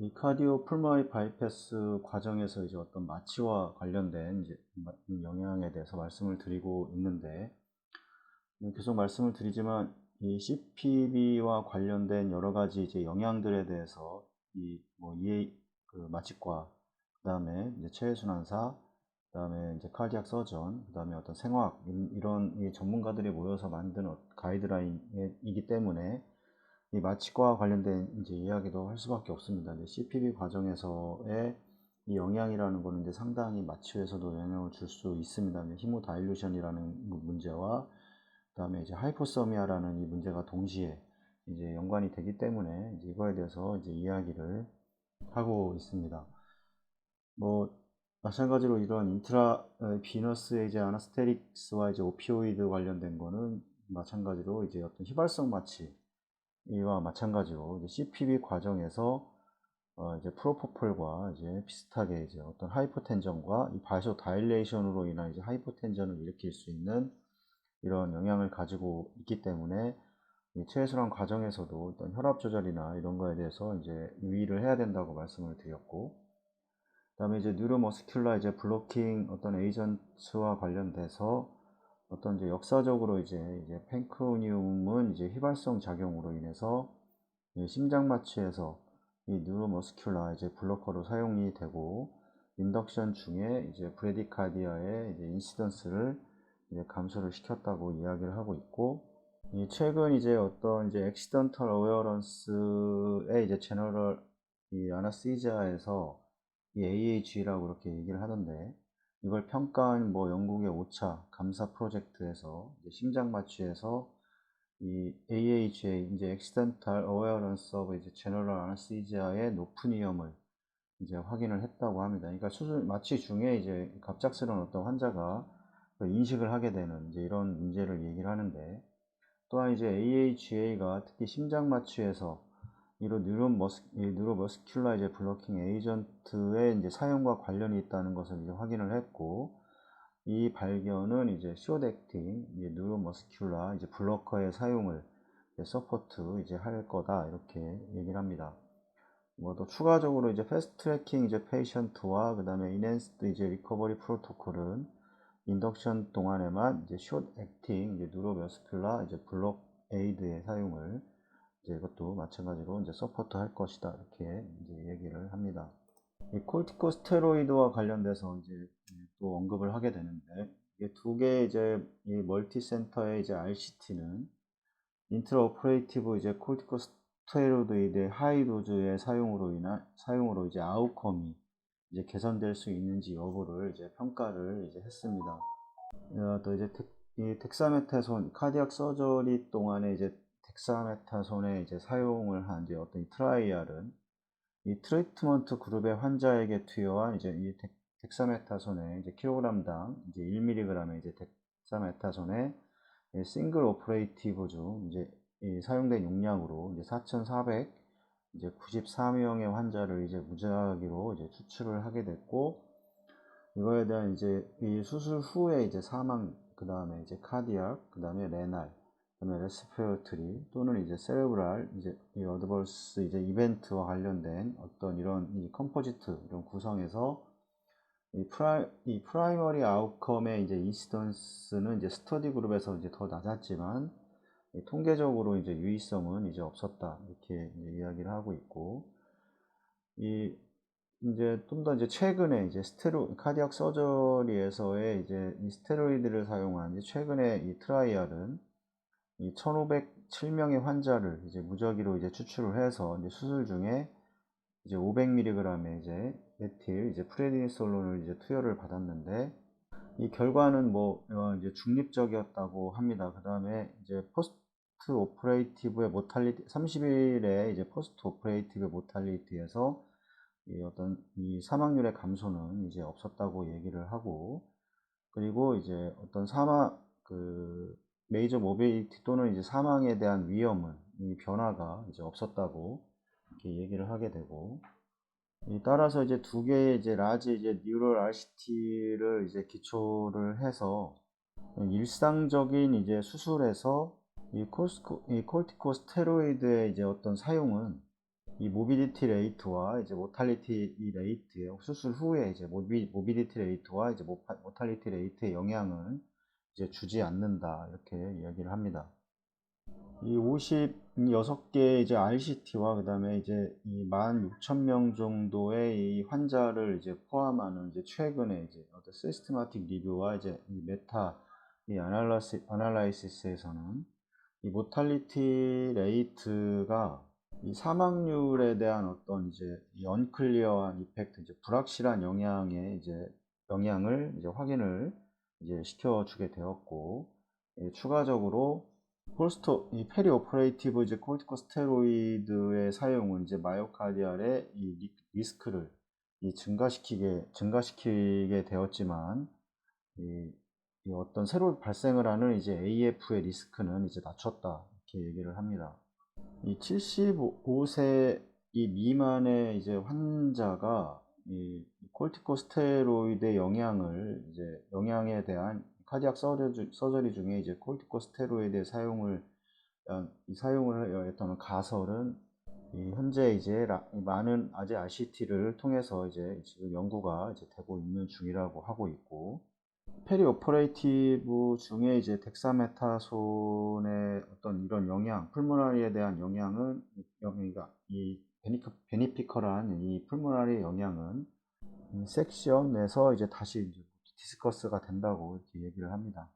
이 카디오 풀머리 바이패스 과정에서 이제 어떤 마취와 관련된 이제 영향에 대해서 말씀을 드리고 있는데, 계속 말씀을 드리지만 이 CPB와 관련된 여러 가지 이제 영향들에 대해서 마취과, 그다음에 이제 체외순환사, 그다음에 이제 칼디악 서전, 그다음에 어떤 생화학, 이런 이 전문가들이 모여서 만든 가이드라인이기 때문에 이 마취과 관련된 이제 이야기도 할 수밖에 없습니다. 이제 CPB 과정에서의 이 영향이라는 거는 이제 상당히 마취에서도 영향을 줄 수 있습니다. 히모다일루션이라는 문제와 그다음에 이제 하이포서미아라는 이 문제가 동시에 이제 연관이 되기 때문에 이제 이거에 대해서 이제 이야기를 하고 있습니다. 마찬가지로 이런 인트라 비너스 이제 아나스테릭스와 이제 오피오이드 관련된 거는 마찬가지로 이제 어떤 휘발성 마취 이와 마찬가지로 이제 CPB 과정에서 이제 프로포폴과 이제 비슷하게 이제 어떤 하이포텐전과 이 바이소 다일레이션으로 인한 이제 하이포텐전을 일으킬 수 있는 이런 영향을 가지고 있기 때문에 이 체외순환 과정에서도 어떤 혈압 조절이나 이런 거에 대해서 이제 유의를 해야 된다고 말씀을 드렸고, 그다음에 이제 뉴로머스큘라 이제 블로킹 어떤 에이전트와 관련돼서 어떤 이제 역사적으로 이제 펜크로니움은 이제 휘발성 작용으로 인해서 심장 마취에서 이 뉴로머스큘라 이제 블로커로 사용이 되고, 인덕션 중에 이제 브레디카디아의 이제 인시던스를 이제 감소를 시켰다고 이야기를 하고 있고, 이 최근 이제 어떤 이제 액시던털 어웨어런스의 이제 제너럴 이 아나시지아에서 이 AH라고 이렇게 얘기를 하던데, 이걸 평가한 영국의 오차 감사 프로젝트에서 심장 마취에서 이 AHA 이제 Accidental Awareness of 이제 General Anesthesia의 높은 위험을 이제 확인을 했다고 합니다. 그러니까 수술 마취 중에 이제 갑작스러운 어떤 환자가 인식을 하게 되는 이제 이런 문제를 얘기를 하는데, 또한 이제 AHA가 특히 심장 마취에서 이런 뉴로머스큘라 이제 블로킹 에이전트의 이제 사용과 관련이 있다는 것을 이제 확인을 했고, 이 발견은 이제 쇼덱팅 이제 뉴로머스큘라 이제 블로커의 사용을 이제 서포트 이제 할 거다 이렇게 얘기를 합니다. 또 추가적으로 이제 패스트 트래킹 이제 페이션트와 그다음에 인핸스드 이제 리커버리 프로토콜은 인덕션 동안에만 이제 숏 액팅 이제 뉴로머스큘라 이제 블록 에이드의 사용을 이제 이것도 마찬가지로 이제 서포트 할 것이다 이렇게 이제 얘기를 합니다. 이 콜티코스테로이드와 관련돼서 이제 또 언급을 하게 되는데, 이게 두 개의 이제 이 멀티센터의 이제 RCT는 인트라오퍼레이티브 이제 콜티코스테로이드의 하이 도즈의 사용으로 이제 아웃컴이 이제 개선될 수 있는지 여부를 이제 평가를 이제 했습니다. 또 이제 이 덱사메타손 카디악 서저리 동안에 이제 덱사메타손의 이제 사용을 한 이제 어떤 이 트라이알은 이 트리트먼트 그룹의 환자에게 투여한 이제 이 덱사메타손의 이제 킬로그램당 이제 1mg의 이제 덱사메타손의 싱글 오퍼레이티브 중 이제 사용된 용량으로 이제 4,400 이제 94명의 환자를 이제 무작위로 이제 추출을 하게 됐고, 이거에 대한 이제 이 수술 후에 이제 사망, 그 다음에 이제 카디악, 그 다음에 레날, 그 다음에 레스피레토리 또는 이제 세레브랄 이제 이 어드버스 이제 이벤트와 관련된 어떤 이런 이 컴포지트 이런 구성에서 이 프라이머리 아웃컴의 이제 인시던스는 이제 스터디 그룹에서 이제 더 낮았지만 통계적으로 이제 유의성은 이제 없었다 이렇게 이제 이야기를 하고 있고, 이 이제 좀 더 이제 최근에 이제 카디악 서저리에서의 이제 이 스테로이드를 사용한 이제 최근에 이 트라이알은 이 1,507명의 환자를 이제 무작위로 이제 추출을 해서 이제 수술 중에 이제 500mg의 이제 메틸 이제 프레디니솔론을 이제 투여를 받았는데, 이 결과는 이제 중립적이었다고 합니다. 그 다음에 이제 포스트 오퍼레이티브의 모탈리티 30일에 이제 포스트 오퍼레이티브 모탈리티에서 이 어떤 이 사망률의 감소는 이제 없었다고 얘기를 하고, 그리고 이제 어떤 메이저 모빌리티 또는 이제 사망에 대한 위험은 이 변화가 이제 없었다고 이렇게 얘기를 하게 되고, 따라서 이제 두 개의 이제 라지 이제 뉴럴 RCT를 이제 기초를 해서 일상적인 이제 수술에서 이 콜티코스테로이드의 이제 어떤 사용은 이 모비디티 레이트와 이제 모탈리티 레이트의 수술 후에 이제 모비디티 레이트와 이제 모탈리티 레이트의 영향을 이제 주지 않는다 이렇게 이야기를 합니다. 이 56개 이제 RCT와 그다음에 이제 이 16,000명 정도의 이 환자를 이제 포함하는 이제 최근에 이제 어떤 시스테마틱 리뷰와 이제 이 메타 이 아날라이시스에서는 이 모탈리티 레이트가 이 사망률에 대한 어떤 이제 이 언클리어한 이펙트, 이제 불확실한 영향을 이제 확인을 이제 시켜주게 되었고, 예, 추가적으로 이 페리오퍼레이티브 이제 코르티코스테로이드의 사용은 이제 마이오카디알의 이 리스크를 증가시키게 되었지만, 이, 이 어떤 새로 발생을 하는 이제 AF의 리스크는 이제 낮췄다 이렇게 얘기를 합니다. 이 75세 이 미만의 이제 환자가 이 콜티코스테로이드의 영향에 대한 카디악 서저리 중에 이제 콜티코스테로이드의 사용을 했던 가설은 이 현재 이제 많은 아재 RCT를 통해서 이제 지금 연구가 이제 되고 있는 중이라고 하고 있고, 페리오퍼레이티브 중에 이제 덱사메타손의 어떤 이런 풀모나리에 대한 영향은, 그러니까 이 베니피컬한 이 풀모나리의 영향은 섹션에서 이제 다시 이제 디스커스가 된다고 이렇게 얘기를 합니다.